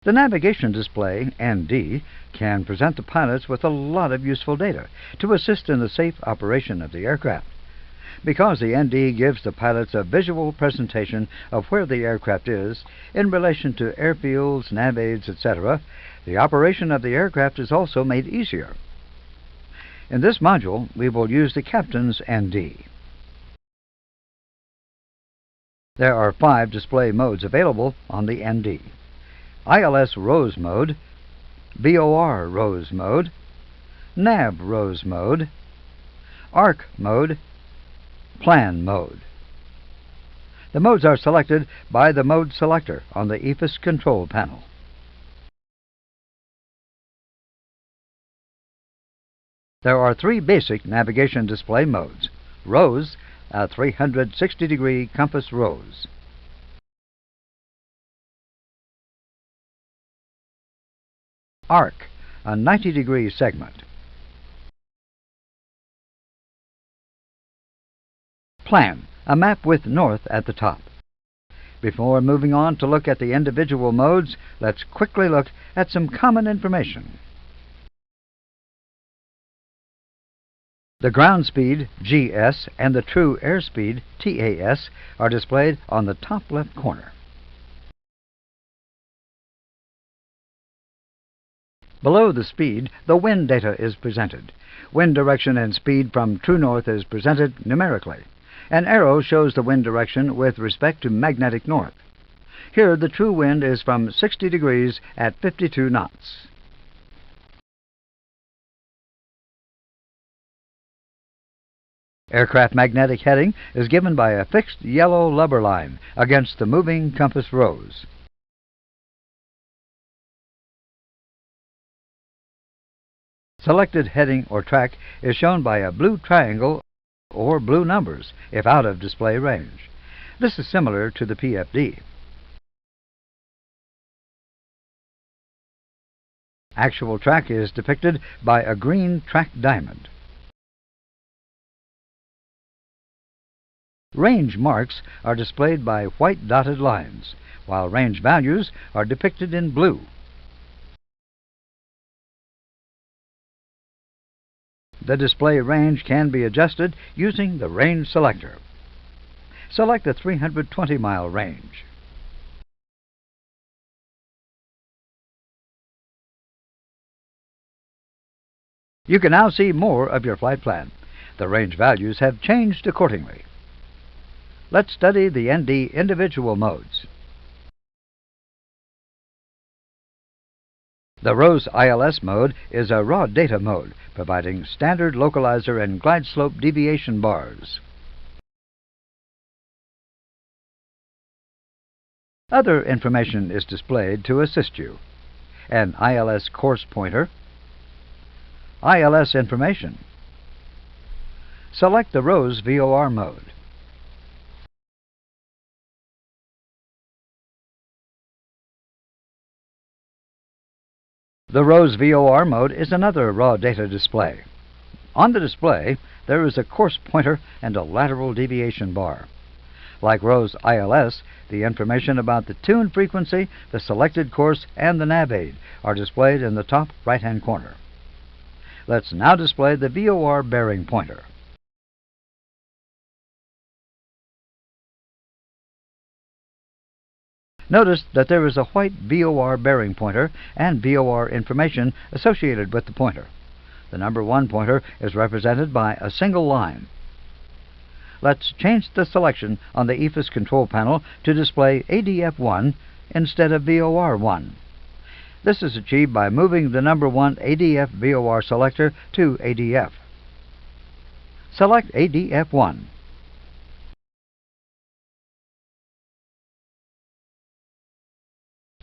The navigation display, ND, can present the pilots with a lot of useful data to assist in the safe operation of the aircraft. Because the ND gives the pilots a visual presentation of where the aircraft is in relation to airfields, nav aids, etc., the operation of the aircraft is also made easier. In this module, we will use the captain's ND. There are 5 display modes available on the ND. ILS Rose Mode, VOR Rose Mode, NAV Rose Mode, ARC Mode, Plan Mode. The modes are selected by the Mode Selector on the EFIS control panel. There are 3 basic navigation display modes. Rose, a 360-degree compass rose. Arc, a 90-degree segment. Plan, a map with north at the top. Before moving on to look at the individual modes, let's quickly look at some common information. The ground speed, GS, and the true airspeed, TAS, are displayed on the top left corner. Below the speed, the wind data is presented. Wind direction and speed from true north is presented numerically. An arrow shows the wind direction with respect to magnetic north. Here, the true wind is from 60 degrees at 52 knots. Aircraft magnetic heading is given by a fixed yellow lubber line against the moving compass rose. Selected heading or track is shown by a blue triangle or blue numbers if out of display range. This is similar to the PFD. Actual track is depicted by a green track diamond. Range marks are displayed by white dotted lines, while range values are depicted in blue. The display range can be adjusted using the range selector. Select the 320-mile range. You can now see more of your flight plan. The range values have changed accordingly. Let's study the ND individual modes. The Rose ILS mode is a raw data mode, providing standard localizer and glide slope deviation bars. Other information is displayed to assist you. An ILS course pointer, ILS information. Select the Rose VOR mode. The Rose VOR mode is another raw data display. On the display, there is a course pointer and a lateral deviation bar. Like Rose ILS, the information about the tune frequency, the selected course, and the nav aid are displayed in the top right-hand corner. Let's now display the VOR bearing pointer. Notice that there is a white VOR bearing pointer and VOR information associated with the pointer. The number 1 pointer is represented by a single line. Let's change the selection on the EFIS control panel to display ADF1 instead of VOR1. This is achieved by moving the number 1 ADF VOR selector to ADF. Select ADF1.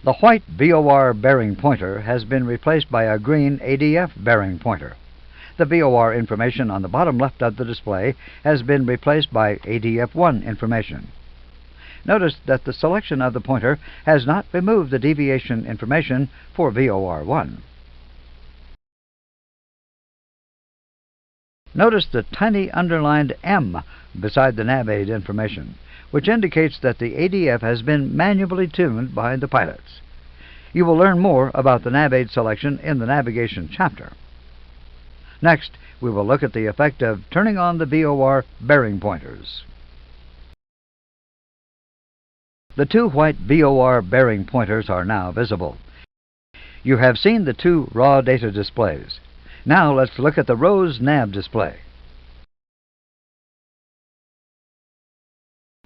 The white VOR bearing pointer has been replaced by a green ADF bearing pointer. The VOR information on the bottom left of the display has been replaced by ADF1 information. Notice that the selection of the pointer has not removed the deviation information for VOR1. Notice the tiny underlined M beside the nav aid information, which indicates that the ADF has been manually tuned by the pilots. You will learn more about the nav aid selection in the navigation chapter. Next, we will look at the effect of turning on the VOR bearing pointers. The two white VOR bearing pointers are now visible. You have seen the two raw data displays. Now let's look at the rose nav display.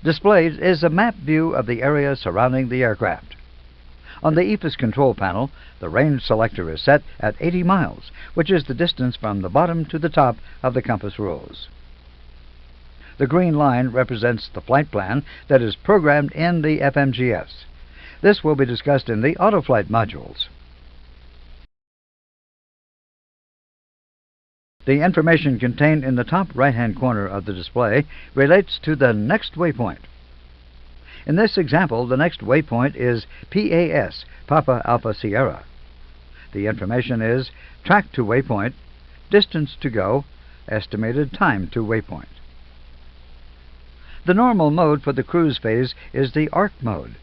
Displayed is a map view of the area surrounding the aircraft. On the EFIS control panel, the range selector is set at 80 miles, which is the distance from the bottom to the top of the compass rose. The green line represents the flight plan that is programmed in the FMGS. This will be discussed in the autoflight modules. The information contained in the top right-hand corner of the display relates to the next waypoint. In this example, the next waypoint is PAS, Papa Alpha Sierra. The information is track to waypoint, distance to go, estimated time to waypoint. The normal mode for the cruise phase is the ARC mode.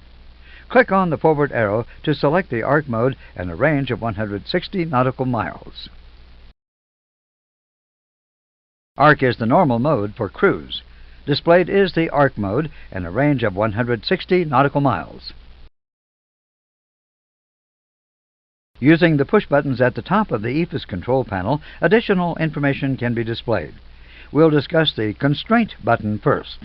Click on the forward arrow to select the ARC mode and a range of 160 nautical miles. ARC is the normal mode for cruise. Displayed is the ARC mode and a range of 160 nautical miles. Using the push buttons at the top of the EFIS control panel, additional information can be displayed. We'll discuss the constraint button first.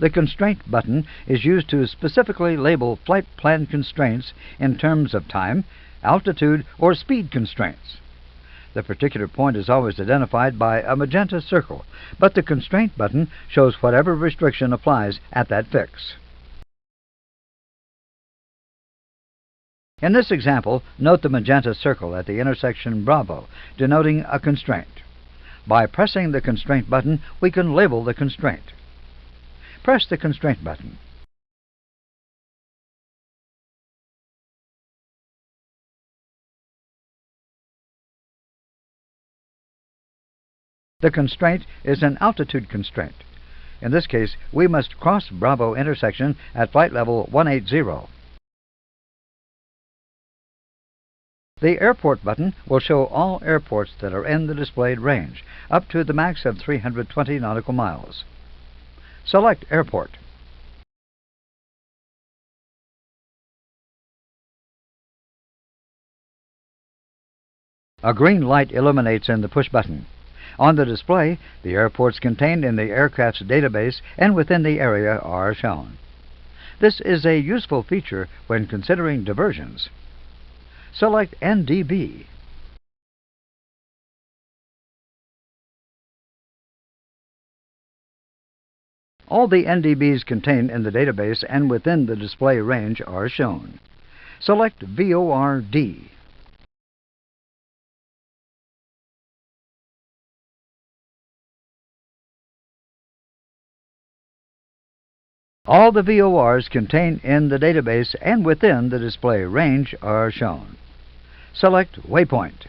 The constraint button is used to specifically label flight plan constraints in terms of time, altitude, or speed constraints. The particular point is always identified by a magenta circle, but the constraint button shows whatever restriction applies at that fix. In this example, note the magenta circle at the intersection Bravo, denoting a constraint. By pressing the constraint button, we can label the constraint. Press the constraint button. The constraint is an altitude constraint. In this case, we must cross Bravo intersection at flight level 180. The airport button will show all airports that are in the displayed range, up to the max of 320 nautical miles. Select Airport. A green light illuminates in the push button. On the display, the airports contained in the aircraft's database and within the area are shown. This is a useful feature when considering diversions. Select NDB. All the NDBs contained in the database and within the display range are shown. Select VORD. All the VORs contained in the database and within the display range are shown. Select Waypoint.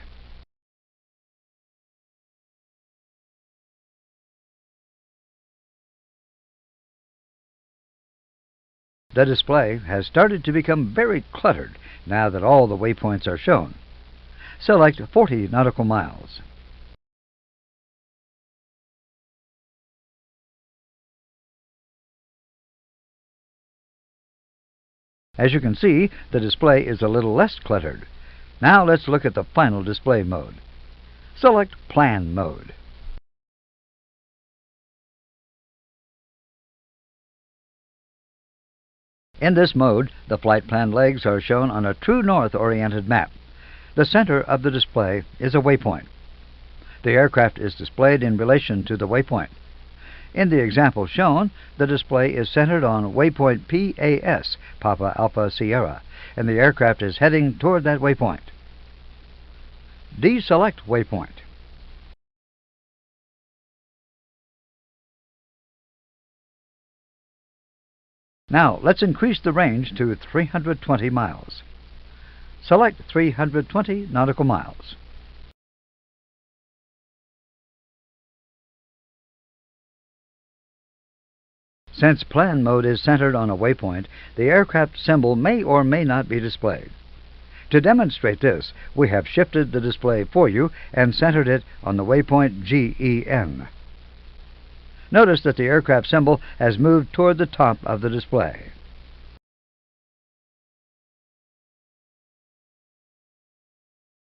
The display has started to become very cluttered now that all the waypoints are shown. Select 40 nautical miles. As you can see, the display is a little less cluttered. Now let's look at the final display mode. Select Plan mode. In this mode, the flight plan legs are shown on a true north-oriented map. The center of the display is a waypoint. The aircraft is displayed in relation to the waypoint. In the example shown, the display is centered on waypoint PAS, Papa Alpha Sierra, and the aircraft is heading toward that waypoint. Deselect waypoint. Now, let's increase the range to 320 miles. Select 320 nautical miles. Since plan mode is centered on a waypoint, the aircraft symbol may or may not be displayed. To demonstrate this, we have shifted the display for you and centered it on the waypoint GEN. Notice that the aircraft symbol has moved toward the top of the display.